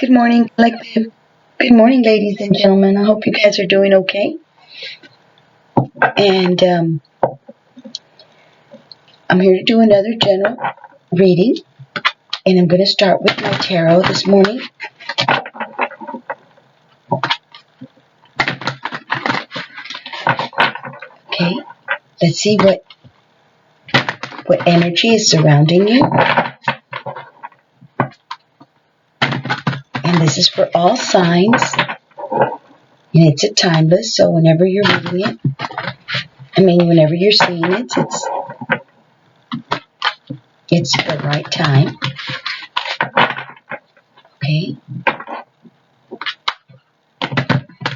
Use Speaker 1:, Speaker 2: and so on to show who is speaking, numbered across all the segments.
Speaker 1: Good morning, collective. Good morning, ladies and gentlemen. I hope you guys are doing okay. And I'm here to do another general reading. And I'm going to start with my tarot this morning. Okay, let's see what energy is surrounding you. And this is for all signs. And it's a timeless, so whenever you're reading it, whenever you're seeing it, it's the right time. Okay.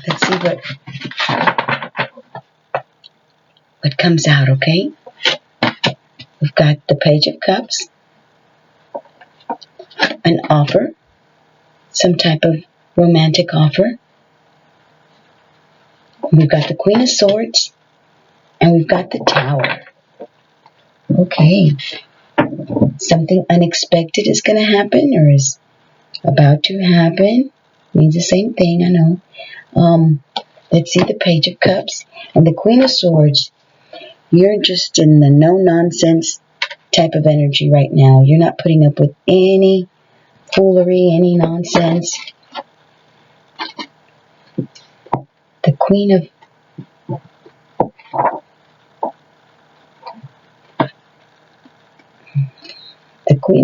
Speaker 1: Let's see what comes out, okay? We've got the Page of Cups, an offer, some type of romantic offer. We've got the Queen of Swords, and we've got the Tower. Okay. Something unexpected is going to happen or is about to happen. Means the same thing, I know. Let's see the Page of Cups and the Queen of Swords. You're just in the no-nonsense type of energy right now. You're not putting up with any foolery, any nonsense. The Queen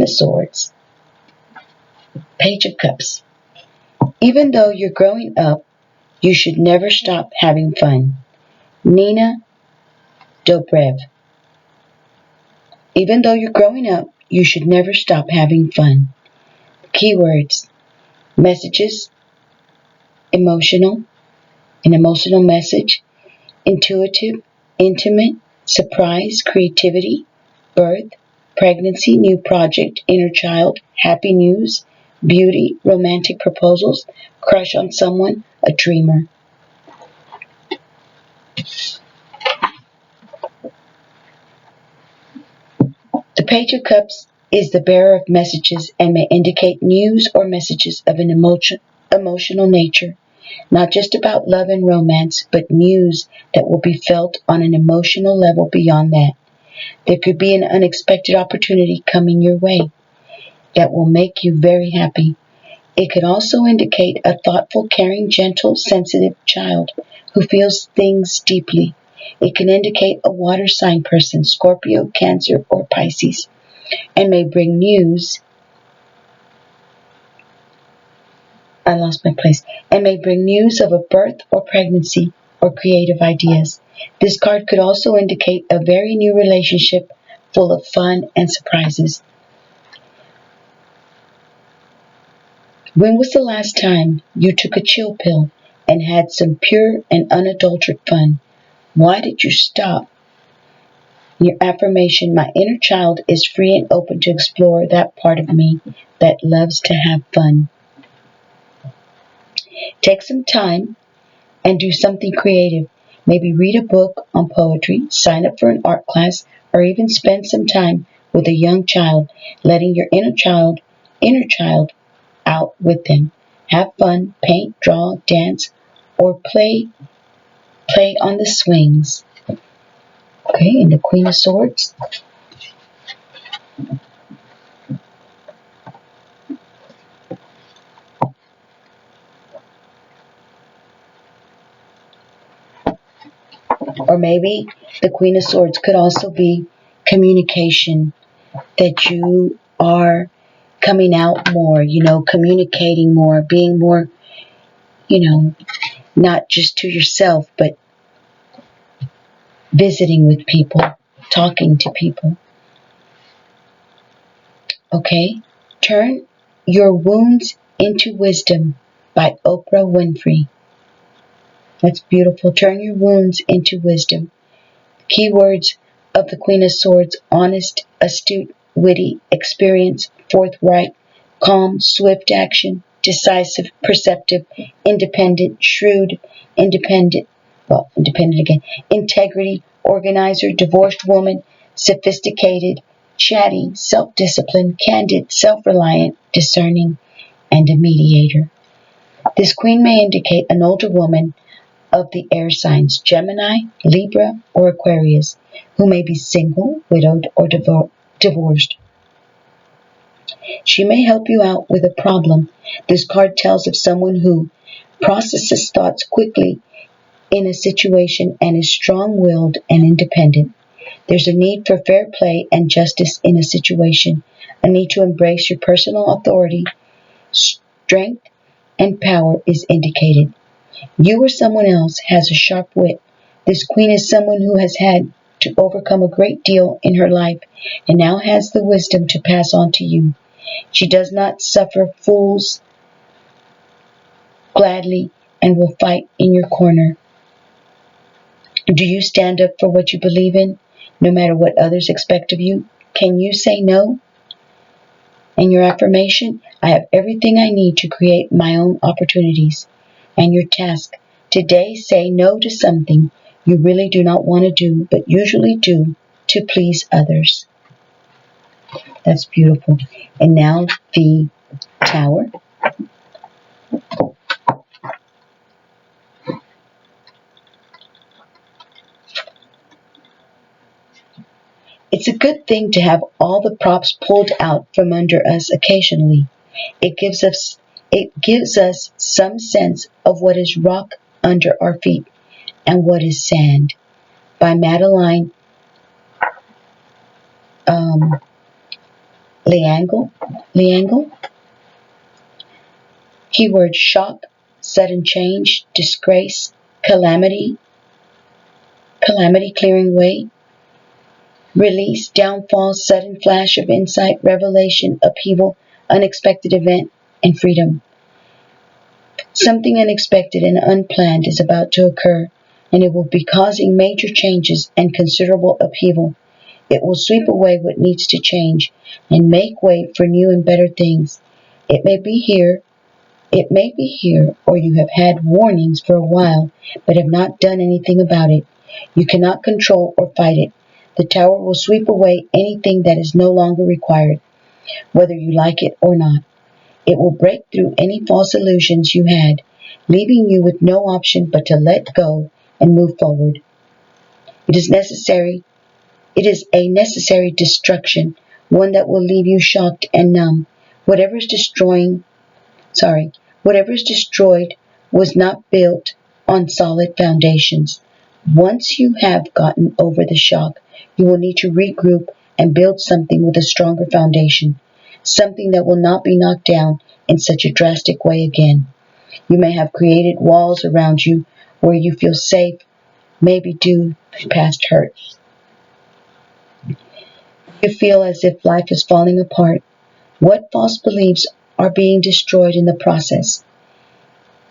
Speaker 1: of Swords. Page of Cups. Even though you're growing up, you should never stop having fun. Nina Dobrev. Even though you're growing up, you should never stop having fun. Keywords: messages, emotional, an emotional message, intuitive, intimate, surprise, creativity, birth, pregnancy, new project, inner child, happy news, beauty, romantic proposals, crush on someone, a dreamer. The Page of Cups is the bearer of messages and may indicate news or messages of an emotional nature, not just about love and romance, but news that will be felt on an emotional level beyond that. There could be an unexpected opportunity coming your way that will make you very happy. It could also indicate a thoughtful, caring, gentle, sensitive child who feels things deeply. It can indicate a water sign person, Scorpio, Cancer, or Pisces, and may bring news. And may bring news of a birth or pregnancy or creative ideas. This card could also indicate a very new relationship full of fun and surprises. When was the last time you took a chill pill and had some pure and unadulterated fun? Why did you stop? Your affirmation: my inner child is free and open to explore that part of me that loves to have fun. Take some time and do something creative. Maybe read a book on poetry, sign up for an art class, or even spend some time with a young child, letting your inner child out with them. Have fun, paint, draw, dance, or play on the swings. Okay, and the Queen of Swords. Or maybe the Queen of Swords could also be communication, that you are coming out more, communicating more, being more, not just to yourself, but visiting with people, talking to people. Okay? Turn Your Wounds into Wisdom by Oprah Winfrey. That's beautiful. Turn your wounds into wisdom. Keywords of the Queen of Swords: honest, astute, witty, experienced, forthright, calm, swift action, decisive, perceptive, independent, shrewd, independent again, integrity, organizer, divorced woman, sophisticated, chatty, self-disciplined, candid, self-reliant, discerning, and a mediator. This queen may indicate an older woman of the air signs Gemini, Libra, or Aquarius, who may be single, widowed, or divorced. She may help you out with a problem. This card tells of someone who processes thoughts quickly in a situation and is strong-willed and independent. There's a need for fair play and justice in a situation, a need to embrace your personal authority. Strength and power is indicated. You or someone else has a sharp wit. This queen is someone who has had to overcome a great deal in her life and now has the wisdom to pass on to you. She does not suffer fools gladly and will fight in your corner. Do you stand up for what you believe in, no matter what others expect of you? Can you say no? And your affirmation, I have everything I need to create my own opportunities. And your task, today say no to something you really do not want to do, but usually do to please others. That's beautiful. And now the Tower. It's a good thing to have all the props pulled out from under us occasionally. It gives us some sense of what is rock under our feet and what is sand. By Madeline Leangle. Keyword shock, sudden change, disgrace, calamity clearing way, release, downfall, sudden flash of insight, revelation, upheaval, unexpected event, and freedom. Something unexpected and unplanned is about to occur, and it will be causing major changes and considerable upheaval. It will sweep away what needs to change and make way for new and better things. It may be here, or you have had warnings for a while, but have not done anything about it. You cannot control or fight it. The Tower will sweep away anything that is no longer required, whether you like it or not. It will break through any false illusions you had, leaving you with no option but to let go and move forward. It is a necessary destruction, one that will leave you shocked and numb. Whatever is destroyed was not built on solid foundations. Once you have gotten over the shock, you will need to regroup and build something with a stronger foundation, something that will not be knocked down in such a drastic way again. You may have created walls around you where you feel safe, maybe due to past hurts. You feel as if life is falling apart. What false beliefs are being destroyed in the process?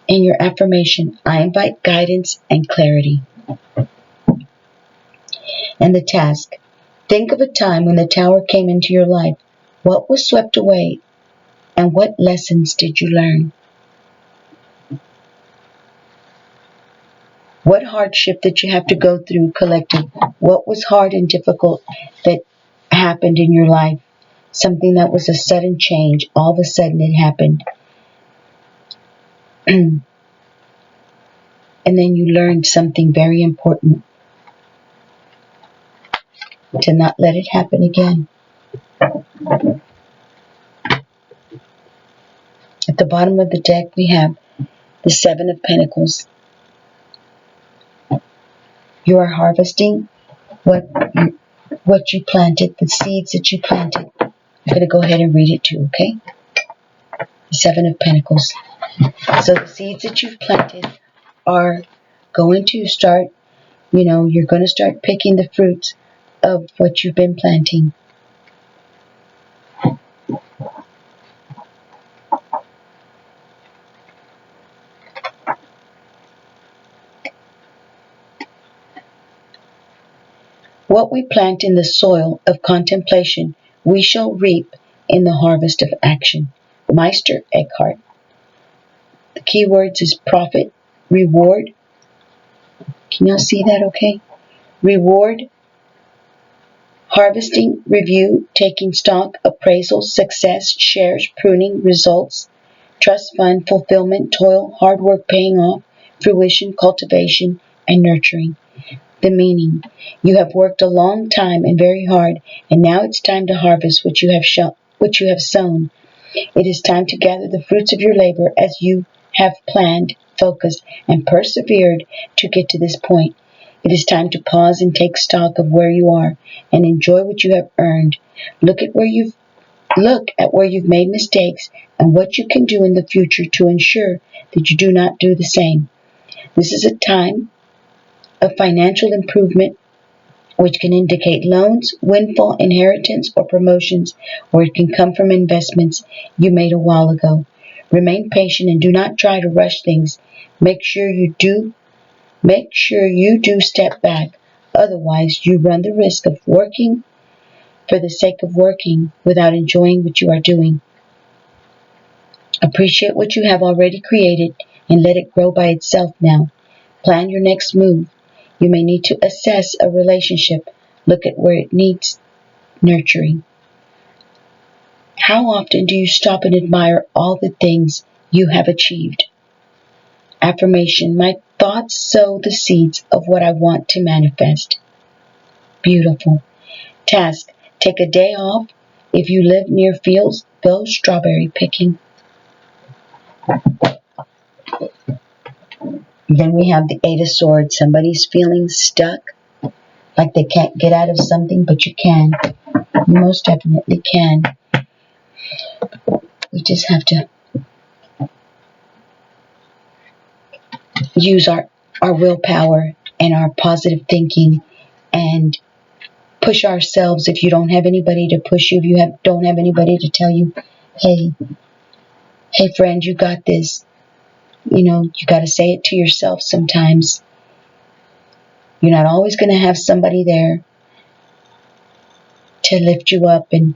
Speaker 1: In your affirmation, I invite guidance and clarity. And the task. Think of a time when the Tower came into your life. What was swept away and what lessons did you learn? What hardship did you have to go through, collective? What was hard and difficult that happened in your life? Something that was a sudden change. All of a sudden it happened. And then you learned something very important. To not let it happen again. At the bottom of the deck we have the Seven of Pentacles. You are harvesting what you planted, the seeds that you planted. I'm going to go ahead and read it too, okay? The Seven of Pentacles. So the seeds that you've planted are going to start, you're going to start picking the fruits of what you've been planting. What we plant in the soil of contemplation, we shall reap in the harvest of action. Meister Eckhart. The key words is profit, reward. Can y'all see that okay? Reward, harvesting, review, taking stock, appraisal, success, shares, pruning, results, trust fund, fulfillment, toil, hard work paying off, fruition, cultivation, and nurturing. The meaning: you have worked a long time and very hard, and now it's time to harvest what you have sown. It is time to gather the fruits of your labor as you have planned, focused, and persevered to get to this point. It is time to pause and take stock of where you are and enjoy what you have earned. Look at where you've made mistakes and what you can do in the future to ensure that you do not do the same. This is a time of financial improvement, which can indicate loans, windfall, inheritance, or promotions, or it can come from investments you made a while ago. Remain patient and do not try to rush things. Make sure you do step back. Otherwise, you run the risk of working for the sake of working without enjoying what you are doing. Appreciate what you have already created and let it grow by itself now. Plan your next move. You may need to assess a relationship. Look at where it needs nurturing. How often do you stop and admire all the things you have achieved? Affirmation: my thoughts sow the seeds of what I want to manifest. Beautiful. Task: take a day off. If you live near fields, go strawberry picking. Then we have the Eight of Swords. Somebody's feeling stuck, like they can't get out of something, but you can. You most definitely can. We just have to use our willpower and our positive thinking and push ourselves. If you don't have anybody to push you, if you don't have anybody to tell you, hey friend, you got this. You got to say it to yourself sometimes. You're not always going to have somebody there to lift you up and,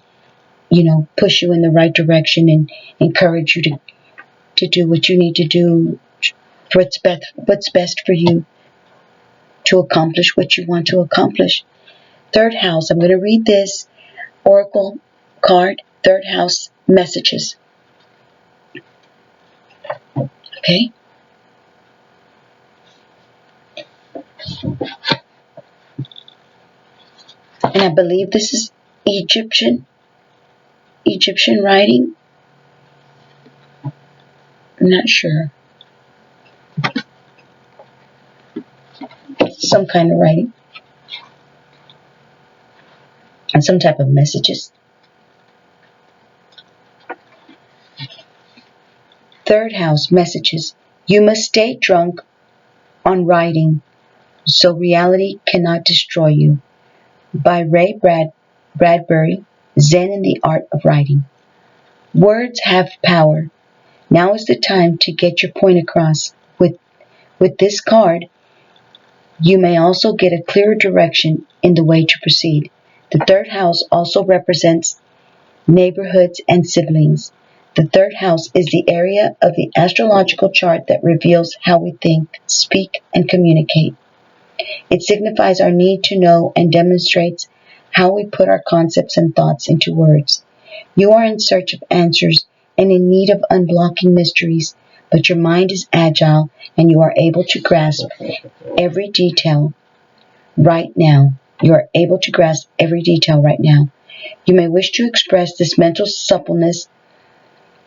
Speaker 1: push you in the right direction and encourage you to do what you need to do for what's best for you to accomplish what you want to accomplish. Third house, I'm going to read this Oracle card, third house messages. Okay? And I believe this is Egyptian writing. I'm not sure. Some kind of writing. And some type of messages. Third house messages. You must stay drunk on writing so reality cannot destroy you. By Ray Bradbury, Zen and the Art of Writing. Words have power. Now is the time to get your point across. With this card, you may also get a clearer direction in the way to proceed. The third house also represents neighborhoods and siblings. The third house is the area of the astrological chart that reveals how we think, speak, and communicate. It signifies our need to know and demonstrates how we put our concepts and thoughts into words. You are in search of answers and in need of unblocking mysteries, but your mind is agile and you are able to grasp every detail right now. You are able to grasp every detail right now. You may wish to express this mental suppleness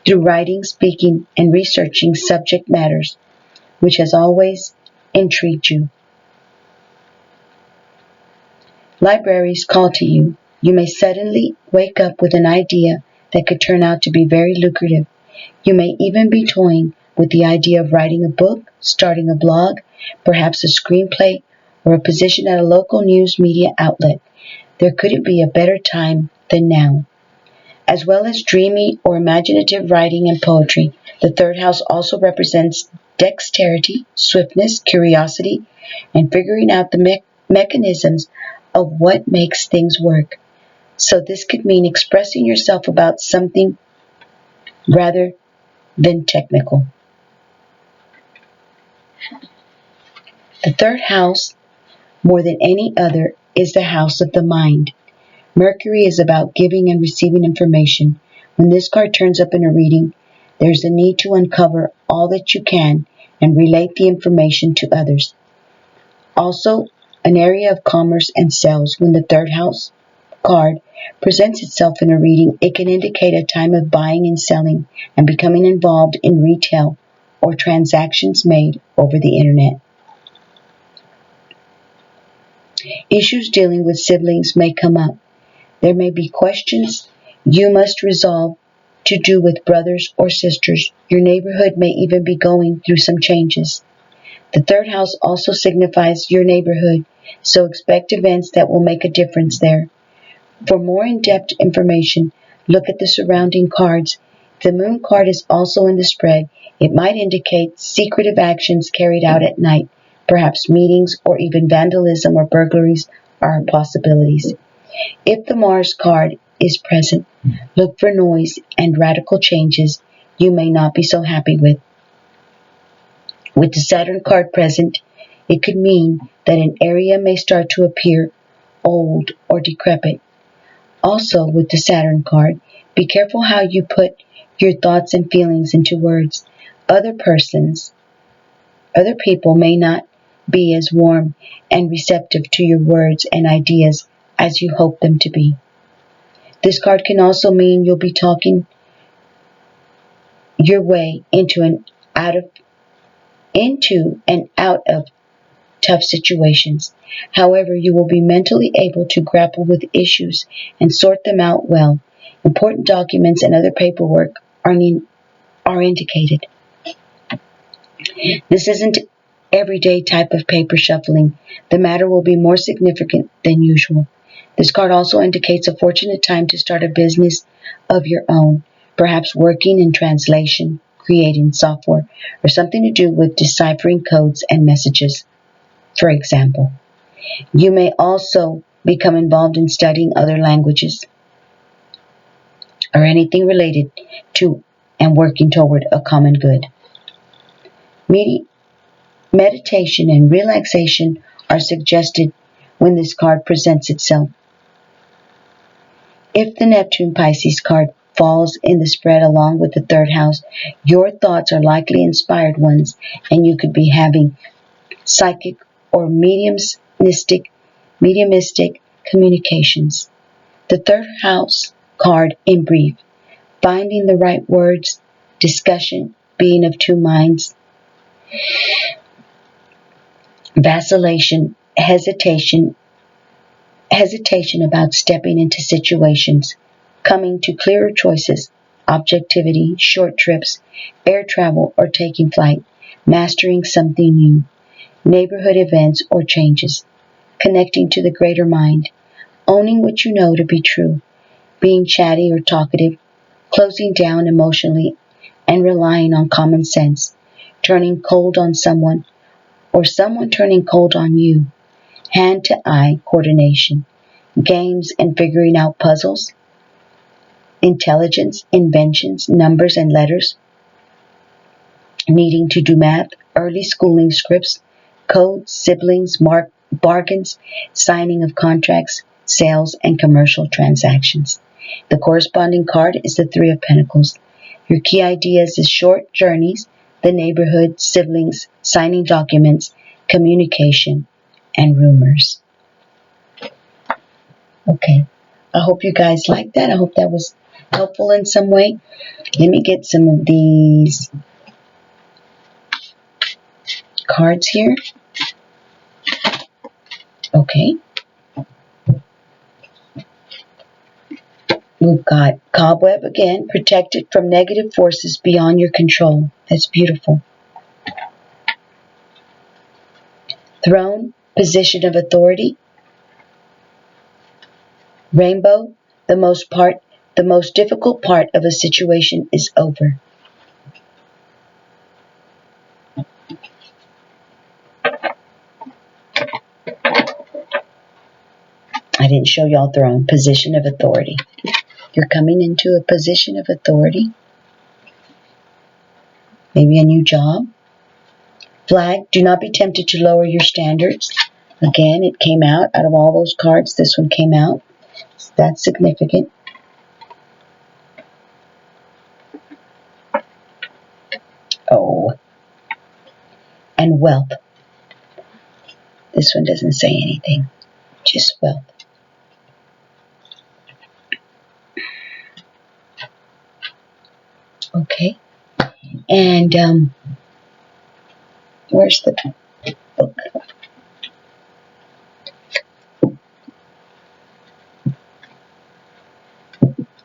Speaker 1: through writing, speaking, and researching subject matters, which has always intrigued you. Libraries call to you. You may suddenly wake up with an idea that could turn out to be very lucrative. You may even be toying with the idea of writing a book, starting a blog, perhaps a screenplay, or a position at a local news media outlet. There couldn't be a better time than now. As well as dreamy or imaginative writing and poetry, the third house also represents dexterity, swiftness, curiosity, and figuring out the mechanisms of what makes things work. So this could mean expressing yourself about something rather than technical. The third house, more than any other, is the house of the mind. Mercury is about giving and receiving information. When this card turns up in a reading, There's a need to uncover all that you can and relate the information to others. Also, an area of commerce and sales. When the third house card presents itself in a reading, it can indicate a time of buying and selling and becoming involved in retail or transactions made over the internet. Issues dealing with siblings may come up. There may be questions you must resolve to do with brothers or sisters. Your neighborhood may even be going through some changes. The third house also signifies your neighborhood, so expect events that will make a difference there. For more in-depth information, look at the surrounding cards. If the moon card is also in the spread, it might indicate secretive actions carried out at night. Perhaps meetings or even vandalism or burglaries are possibilities. If the Mars card is present, look for noise and radical changes you may not be so happy with. With the Saturn card present, it could mean that an area may start to appear old or decrepit. Also, with the Saturn card, be careful how you put your thoughts and feelings into words. Other people may not be as warm and receptive to your words and ideas as you hope them to be. This card can also mean you'll be talking your way into and out of tough situations. However, you will be mentally able to grapple with issues and sort them out well. Important documents and other paperwork are indicated. This isn't everyday type of paper shuffling. The matter will be more significant than usual. This card also indicates a fortunate time to start a business of your own, perhaps working in translation, creating software, or something to do with deciphering codes and messages. For example, you may also become involved in studying other languages or anything related to and working toward a common good. Meditation and relaxation are suggested when this card presents itself. If the Neptune Pisces card falls in the spread along with the third house, your thoughts are likely inspired ones, and you could be having psychic or mediumistic communications. The third house card in brief: finding the right words, discussion, being of two minds, vacillation, hesitation about stepping into situations, coming to clearer choices, objectivity, short trips, air travel or taking flight, mastering something new, neighborhood events or changes, connecting to the greater mind, owning what you know to be true, being chatty or talkative, closing down emotionally and relying on common sense, turning cold on someone or someone turning cold on you, hand-to-eye coordination, games and figuring out puzzles, intelligence, inventions, numbers and letters, needing to do math, early schooling scripts, codes, siblings, bargains, signing of contracts, sales, and commercial transactions. The corresponding card is the Three of Pentacles. Your key ideas is short journeys, the neighborhood, siblings, signing documents, communication, and rumors. Okay, I hope you guys liked that. I hope that was helpful in some way. Let me get some of these cards here. Okay. We've got Cobweb again, protected from negative forces beyond your control. That's beautiful. Throne, position of authority. Rainbow, the most difficult part of a situation is over. I didn't show y'all throne, position of authority. You're coming into a position of authority. Maybe a new job. Flag, do not be tempted to lower your standards. Again, it came out of all those cards. This one came out. So that's significant. wealth. This one doesn't say anything, just wealth. Okay, and where's the book?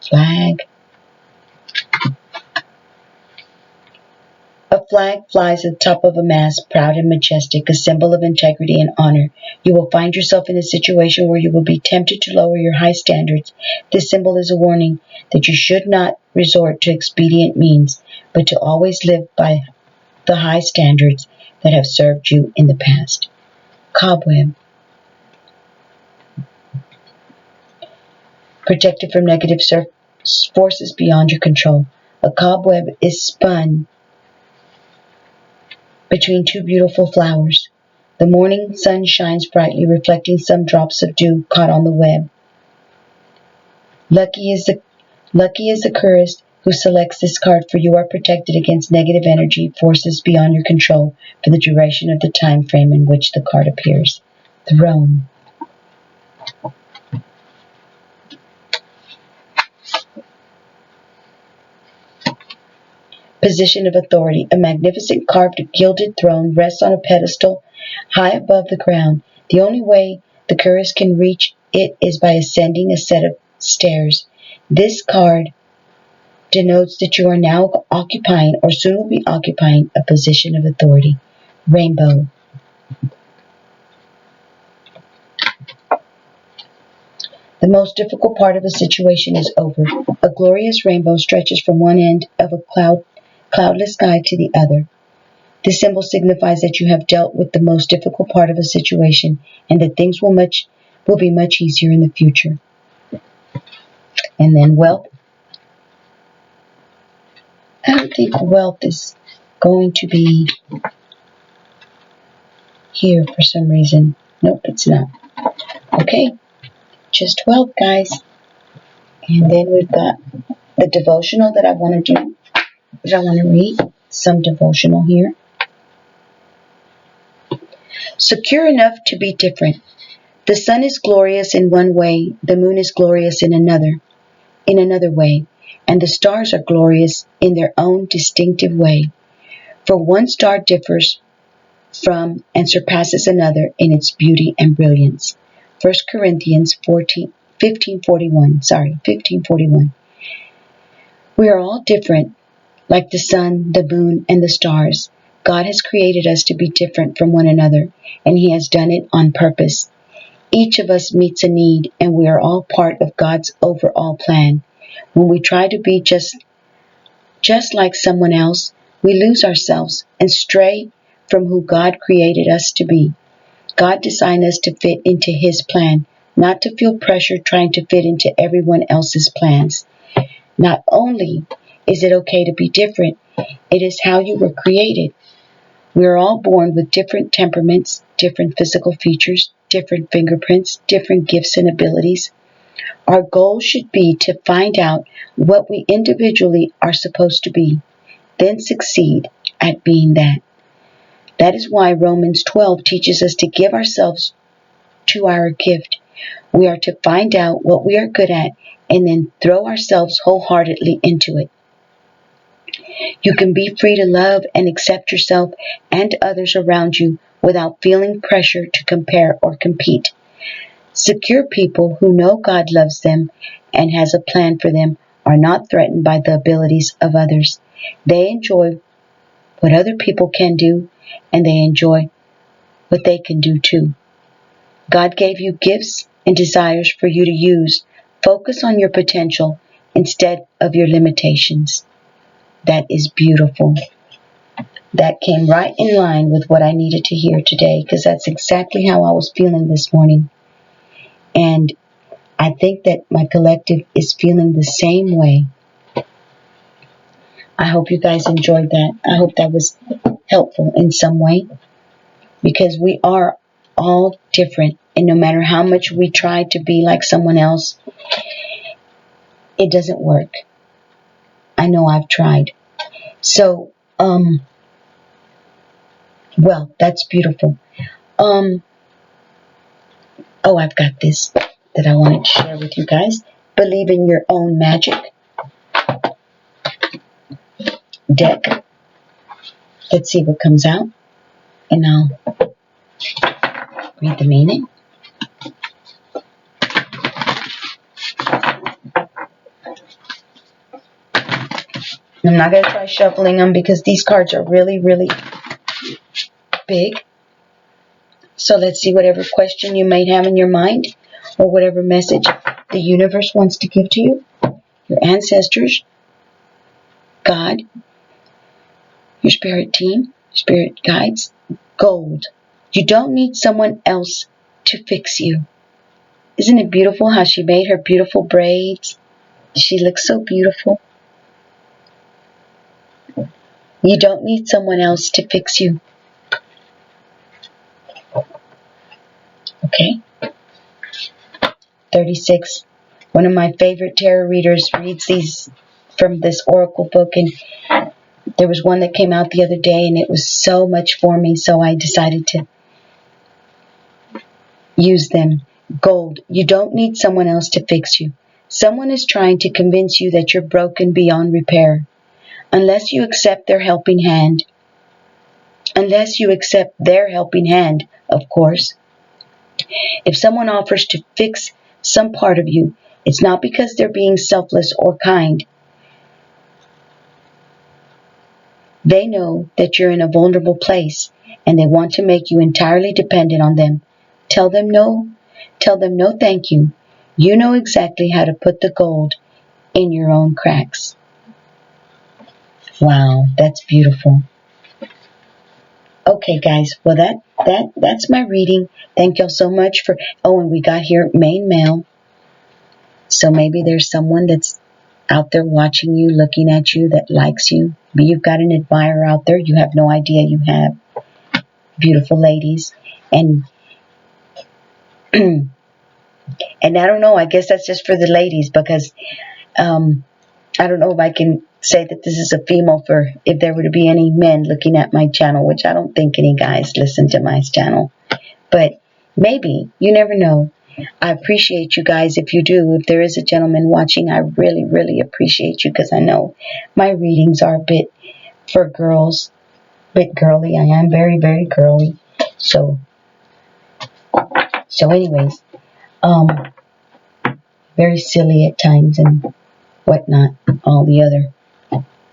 Speaker 1: Flag. A flag flies at the top of a mast, proud and majestic, a symbol of integrity and honor. You will find yourself in a situation where you will be tempted to lower your high standards. This symbol is a warning that you should not resort to expedient means, but to always live by the high standards that have served you in the past. Cobweb. Protected from negative forces beyond your control. A cobweb is spun between two beautiful flowers. The morning sun shines brightly, reflecting some drops of dew caught on the web. Lucky is the tourist who selects this card, for you are protected against negative energy forces beyond your control for the duration of the time frame in which the card appears. Throne. Position of authority. A magnificent carved gilded throne rests on a pedestal high above the ground. The only way the tourist can reach it is by ascending a set of stairs. This card denotes that you are now occupying or soon will be occupying a position of authority. Rainbow. The most difficult part of a situation is over. A glorious rainbow stretches from one end of a cloudless sky to the other. This symbol signifies that you have dealt with the most difficult part of a situation and that things will be much easier in the future. And then wealth. I don't think wealth is going to be here for some reason. Nope, it's not. Okay, just wealth, guys. And then we've got the devotional that I want to do. I want to read some devotional here. Secure enough to be different. The sun is glorious in one way, the moon is glorious in another way, and the stars are glorious in their own distinctive way. For one star differs from and surpasses another in its beauty and brilliance. 1 Corinthians 15:41. We are all different, like the sun, the moon, and the stars. God has created us to be different from one another, and He has done it on purpose. Each of us meets a need, and we are all part of God's overall plan. When we try to be just like someone else, we lose ourselves and stray from who God created us to be. God designed us to fit into His plan, not to feel pressure trying to fit into everyone else's plans. Not only is it okay to be different, it is how you were created. We are all born with different temperaments, different physical features, different fingerprints, different gifts and abilities. Our goal should be to find out what we individually are supposed to be, then succeed at being that. That is why Romans 12 teaches us to give ourselves to our gift. We are to find out what we are good at and then throw ourselves wholeheartedly into it. You can be free to love and accept yourself and others around you without feeling pressure to compare or compete. Secure people who know God loves them and has a plan for them are not threatened by the abilities of others. They enjoy what other people can do, and they enjoy what they can do too. God gave you gifts and desires for you to use. Focus on your potential instead of your limitations. That is beautiful. That came right in line with what I needed to hear today, because that's exactly how I was feeling this morning. And I think that my collective is feeling the same way. I hope you guys enjoyed that. I hope that was helpful in some way, because we are all different, and no matter how much we try to be like someone else, it doesn't work. I know I've tried. So, Well, that's beautiful. Oh, I've got this that I wanted to share with you guys. Believe in your own magic deck. Let's see what comes out, and I'll read the meaning. I'm not going to try shuffling them because these cards are really, really big. So let's see whatever question you might have in your mind, or whatever message the universe wants to give to you, your ancestors, God, your spirit team, spirit guides. Gold. You don't need someone else to fix you. Isn't it beautiful how she made her beautiful braids? She looks so beautiful. You don't need someone else to fix you. Okay? 36. One of my favorite tarot readers reads these from this Oracle book, and there was one that came out the other day, and it was so much for me, so I decided to use them. Gold. You don't need someone else to fix you. Someone is trying to convince you that you're broken beyond repair. Unless you accept their helping hand. Unless you accept their helping hand, of course. If someone offers to fix some part of you, it's not because they're being selfless or kind. They know that you're in a vulnerable place, and they want to make you entirely dependent on them. Tell them no. Tell them no thank you. You know exactly how to put the gold in your own cracks. Wow, that's beautiful. Okay, guys. Well, that's my reading. Thank y'all so much for... Oh, and we got here main mail. So maybe there's someone that's out there watching you, looking at you, that likes you. Maybe you've got an admirer out there you have no idea you have. Beautiful ladies. And and I don't know, I guess that's just for the ladies, because I don't know if I can say that this is a female for if there were to be any men looking at my channel, which I don't think any guys listen to my channel. But maybe, you never know. I appreciate you guys if you do. If there is a gentleman watching, I really, really appreciate you, because I know my readings are a bit for girls, a bit girly. I am very, very girly. So anyways, very silly at times and whatnot, all the other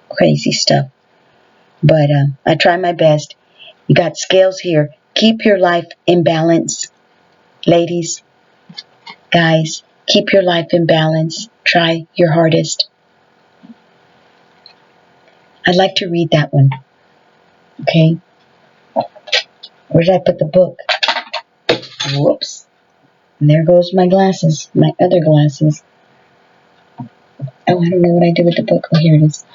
Speaker 1: crazy stuff. But I try my best. You got scales here. Keep your life in balance. Ladies, guys, keep your life in balance. Try your hardest. I'd like to read that one. Okay? Where did I put the book? Whoops. And there goes my glasses. My other glasses. Oh, I don't know what I did with the book. Oh, here it is.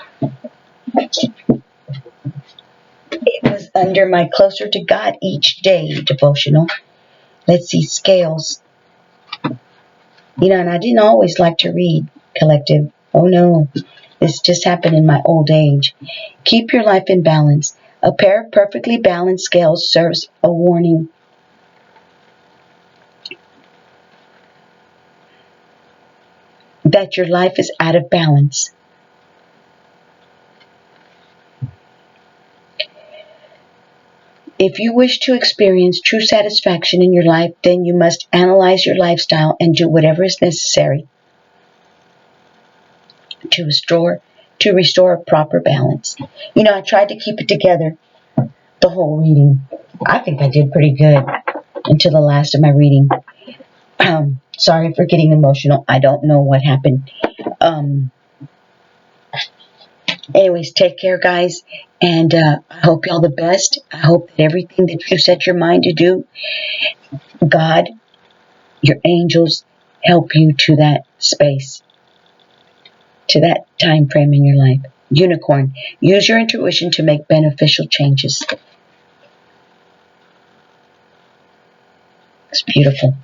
Speaker 1: It was under my Closer to God Each Day devotional. Let's see, scales. You know, and I didn't always like to read, collective. Oh no, this just happened in my old age. Keep your life in balance. A pair of perfectly balanced scales serves a warning. That your life is out of balance. If you wish to experience true satisfaction in your life, then you must analyze your lifestyle and do whatever is necessary to restore a proper balance. You know, I tried to keep it together the whole reading. I think I did pretty good until the last of my reading. Sorry for getting emotional. I don't know what happened. Anyways, take care, guys. And I hope y'all the best. I hope that everything that you set your mind to do, God, your angels help you to that space, to that time frame in your life. Unicorn, use your intuition to make beneficial changes. It's beautiful.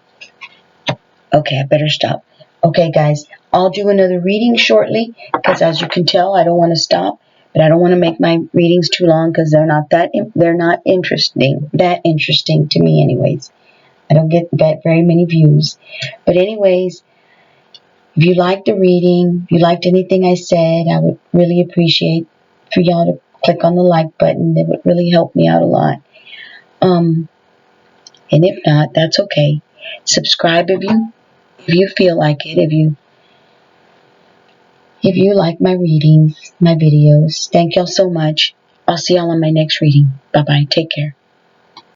Speaker 1: Okay, I better stop. Okay, guys, I'll do another reading shortly, because as you can tell, I don't want to stop. But I don't want to make my readings too long because they're not interesting. That interesting to me, anyways. I don't get very many views. But anyways, if you liked the reading, if you liked anything I said, I would really appreciate for y'all to click on the like button. That would really help me out a lot. And if not, that's okay. Subscribe if you feel like it. If you like my readings, my videos. Thank y'all so much. I'll see y'all on my next reading. Bye bye. Take care.